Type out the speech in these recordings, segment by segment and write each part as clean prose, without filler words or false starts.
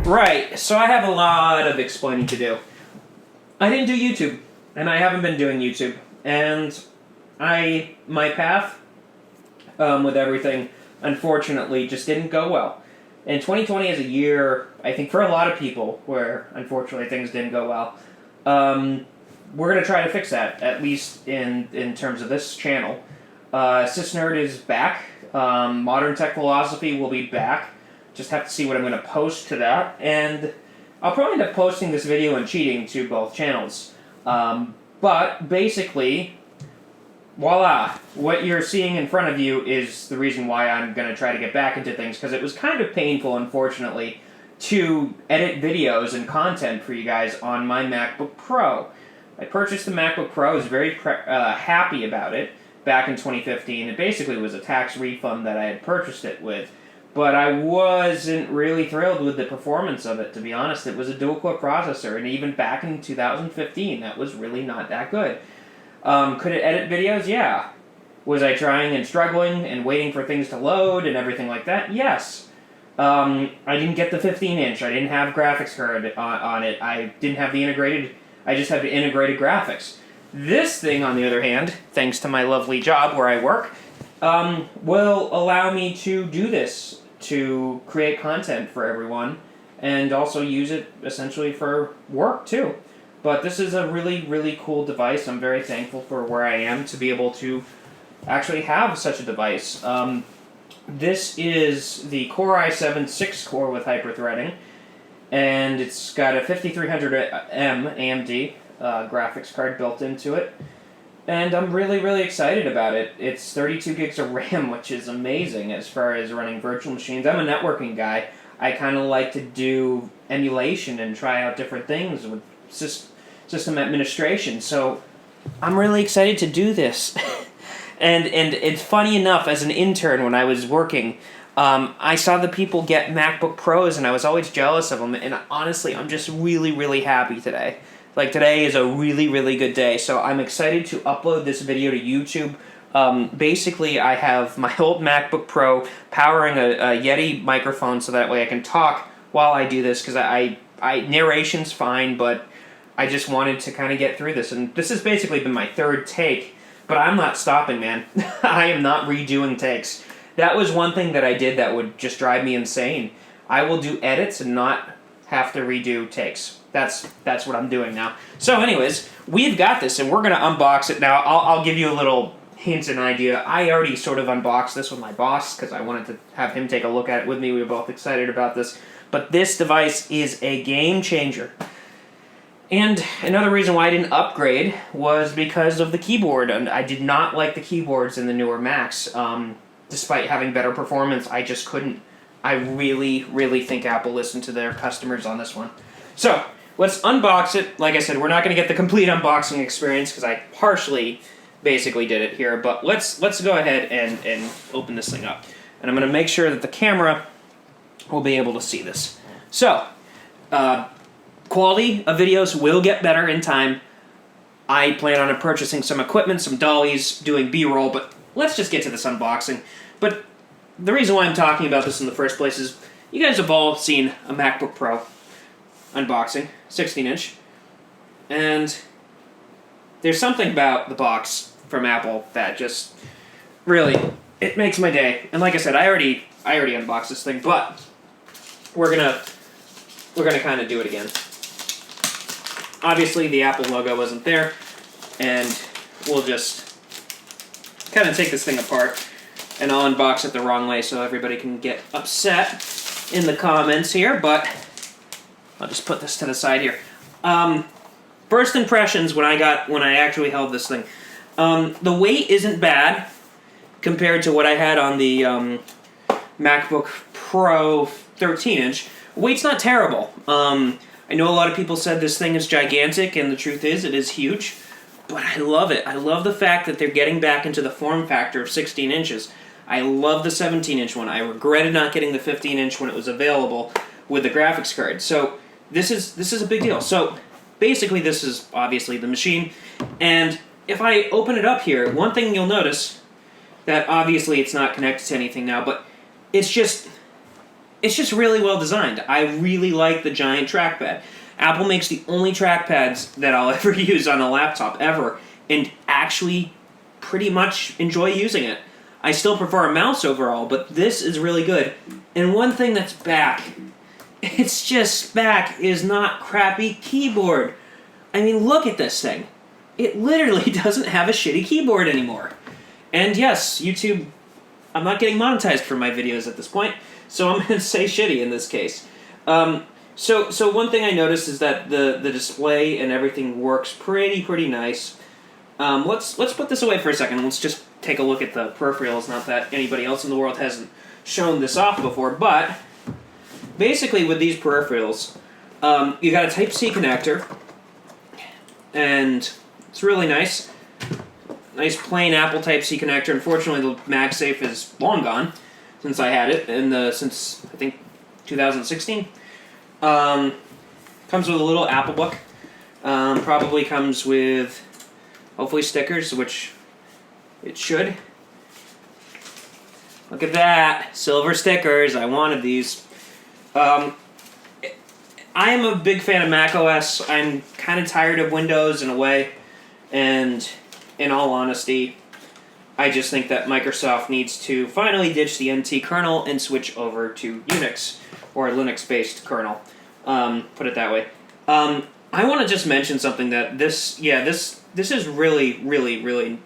Right, so I have a lot of explaining to do. I didn't do YouTube, and I haven't been doing YouTube, and my path with everything, unfortunately, just didn't go well. And 2020 is a year, I think, for a lot of people, where, unfortunately, things didn't go well. We're going to try to fix that, at least in terms of this channel. Sysnerd is back. Modern Tech Philosophy will be back. Just have to see what I'm going to post to that. And I'll probably end up posting this video and cheating to both channels. But, basically, voila, what you're seeing in front of you is the reason why I'm going to try to get back into things, because it was kind of painful, unfortunately, to edit videos and content for you guys on my MacBook Pro. I purchased the MacBook Pro, I was very happy about it back in 2015. It basically was a tax refund that I had purchased it with, but I wasn't really thrilled with the performance of it, to be honest. It was a dual-core processor, and even back in 2015, that was really not that good. Could it edit videos? Yeah. Was I trying and struggling and waiting for things to load and everything like that? Yes. I didn't get the 15-inch. I didn't have graphics card on it. I didn't have the integrated... I just had the integrated graphics. This thing, on the other hand, thanks to my lovely job where I work, will allow me to do this, to create content for everyone, and also use it, essentially, for work, too. But this is a really, really cool device. I'm very thankful for where I am to be able to actually have such a device. This is the Core i7 6-core with hyper-threading, and it's got a 5300M AMD graphics card built into it. And I'm really, really excited about it. It's 32 gigs of RAM, which is amazing as far as running virtual machines. I'm a networking guy. I kind of like to do emulation and try out different things with system administration, so I'm really excited to do this. and it's funny enough, as an intern when I was working, I saw the people get MacBook Pros, and I was always jealous of them, and honestly, I'm just really, really happy today. Like, today is a really, really good day, so I'm excited to upload this video to YouTube. Basically, I have my old MacBook Pro powering a Yeti microphone so that way I can talk while I do this, because narration's fine, but I just wanted to kind of get through this, and this has basically been my third take, but I'm not stopping, man. I am not redoing takes. That was one thing that I did that would just drive me insane. I will do edits and not have to redo takes. That's what I'm doing now. So anyways, we've got this, and we're going to unbox it now. I'll give you a little hint and idea. I already sort of unboxed this with my boss, because I wanted to have him take a look at it with me. We were both excited about this. But this device is a game changer. And another reason why I didn't upgrade was because of the keyboard, and I did not like the keyboards in the newer Macs. Despite having better performance, I just couldn't. I really, really think Apple listened to their customers on this one. So, let's unbox it. Like I said, we're not going to get the complete unboxing experience, because I partially basically did it here, but let's go ahead and open this thing up. And I'm going to make sure that the camera will be able to see this. So, quality of videos will get better in time. I plan on purchasing some equipment, some dollies, doing B-roll, but let's just get to this unboxing. But the reason why I'm talking about this in the first place is you guys have all seen a MacBook Pro unboxing, 16-inch, and there's something about the box from Apple that just really, it makes my day. And like I said, I already unboxed this thing, but we're gonna kind of do it again. Obviously, the Apple logo wasn't there, and we'll just kind of take this thing apart, and I'll unbox it the wrong way so everybody can get upset in the comments here, but I'll just put this to the side here. First impressions when I actually held this thing. The weight isn't bad compared to what I had on the MacBook Pro 13-inch. Weight's not terrible. I know a lot of people said this thing is gigantic, and the truth is, it is huge. But I love it. I love the fact that they're getting back into the form factor of 16 inches. I love the 17-inch one. I regretted not getting the 15-inch when it was available with the graphics card. So this is a big deal. So basically, this is obviously the machine. And if I open it up here, one thing you'll notice that obviously it's not connected to anything now, but it's just it's just really well designed. I really like the giant trackpad. Apple makes the only trackpads that I'll ever use on a laptop, ever, and actually pretty much enjoy using it. I still prefer a mouse overall, but this is really good. And one thing that's back, it's just back, is not crappy keyboard. I mean, look at this thing. It literally doesn't have a shitty keyboard anymore. And yes, YouTube, I'm not getting monetized for my videos at this point, so I'm going to say shitty in this case. So one thing I noticed is that the display and everything works pretty nice. Let's put this away for a second. Let's just take a look at the peripherals. Not that anybody else in the world hasn't shown this off before, but basically with these peripherals, you got a Type-C connector, and it's really nice. Nice plain Apple Type-C connector. Unfortunately, the MagSafe is long gone since I had it, and since I think 2016. Comes with a little Apple book. Probably comes with hopefully stickers, which it should. Look at that, silver stickers. I wanted these. I am a big fan of macOS. I'm kind of tired of Windows in a way, and in all honesty, I just think that Microsoft needs to finally ditch the NT kernel and switch over to Unix, or a Linux-based kernel. Put it that way. I want to just mention something that this is really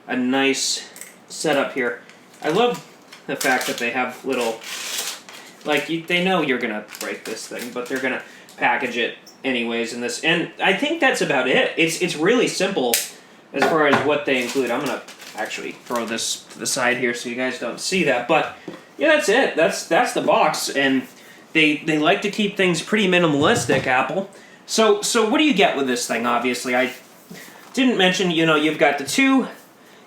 a nice setup here. I love the fact that they have little, like, they know you're gonna break this thing, but they're gonna package it anyways in this, and I think that's about it. It's really simple as far as what they include. I'm gonna actually throw this to the side here so you guys don't see that, but yeah, that's it. That's the box, and they like to keep things pretty minimalistic, Apple. So what do you get with this thing? Obviously, I didn't mention, you've got the two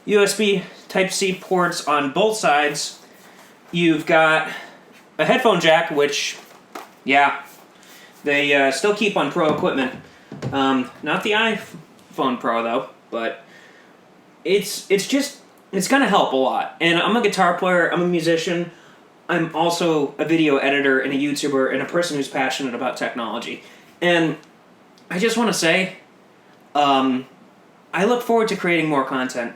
USB Type-C ports on both sides. You've got a headphone jack, which, yeah, they still keep on Pro equipment. Not the iPhone Pro, though, but it's going to help a lot. And I'm a guitar player, I'm a musician, I'm also a video editor and a YouTuber and a person who's passionate about technology. And I just want to say, I look forward to creating more content.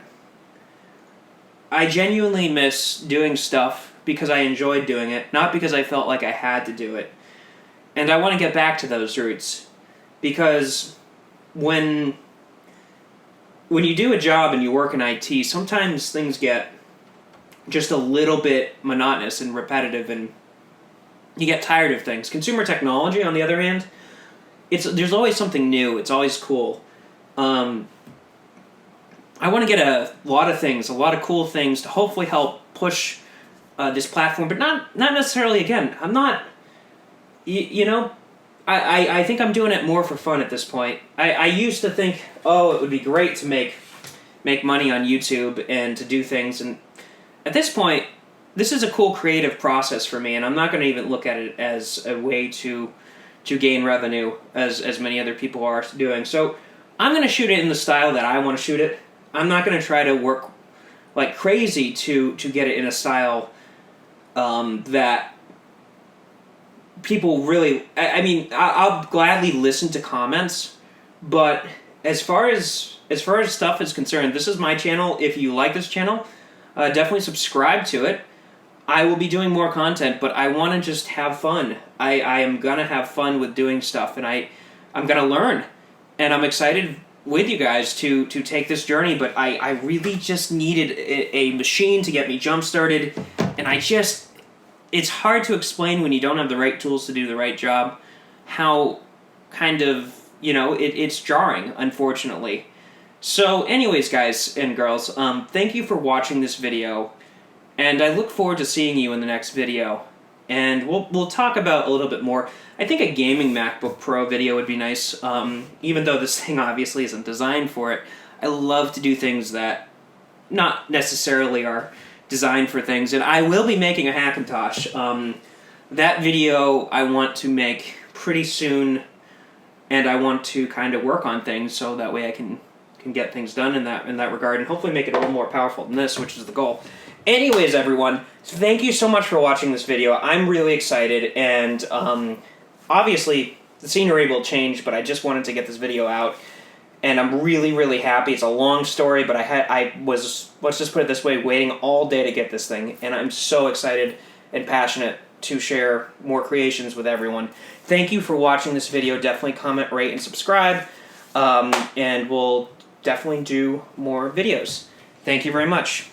I genuinely miss doing stuff because I enjoyed doing it, not because I felt like I had to do it. And I want to get back to those roots. Because when you do a job and you work in IT, sometimes things get just a little bit monotonous and repetitive, and you get tired of things. Consumer technology, on the other hand, there's always something new. It's always cool. I want to get a lot of cool things to hopefully help push this platform, but not necessarily, again, I'm not, I think I'm doing it more for fun at this point. I used to think, it would be great to make money on YouTube and to do things, and at this point, this is a cool creative process for me, and I'm not going to even look at it as a way to gain revenue as many other people are doing. So I'm going to shoot it in the style that I want to shoot it. I'm not going to try to work like crazy to get it in a style that people really... I mean, I'll gladly listen to comments, but as far as stuff is concerned, this is my channel. If you like this channel, definitely subscribe to it. I will be doing more content, but I want to just have fun. I am going to have fun with doing stuff, and I'm going to learn. And I'm excited with you guys to take this journey, but I really just needed a machine to get me jump-started, and it's hard to explain when you don't have the right tools to do the right job, how kind of, it's jarring, unfortunately. So anyways, guys and girls, thank you for watching this video, and I look forward to seeing you in the next video. And we'll talk about a little bit more. I think a gaming MacBook Pro video would be nice, even though this thing obviously isn't designed for it. I love to do things that not necessarily are designed for things, and I will be making a Hackintosh. That video I want to make pretty soon, and I want to kind of work on things so that way I can get things done in that regard, and hopefully make it a little more powerful than this, which is the goal. Anyways, everyone, thank you so much for watching this video. I'm really excited, and obviously the scenery will change, but I just wanted to get this video out, and I'm really, really happy. It's a long story, but I was, let's just put it this way, waiting all day to get this thing, and I'm so excited and passionate to share more creations with everyone. Thank you for watching this video. Definitely comment, rate, and subscribe, and we'll definitely do more videos. Thank you very much.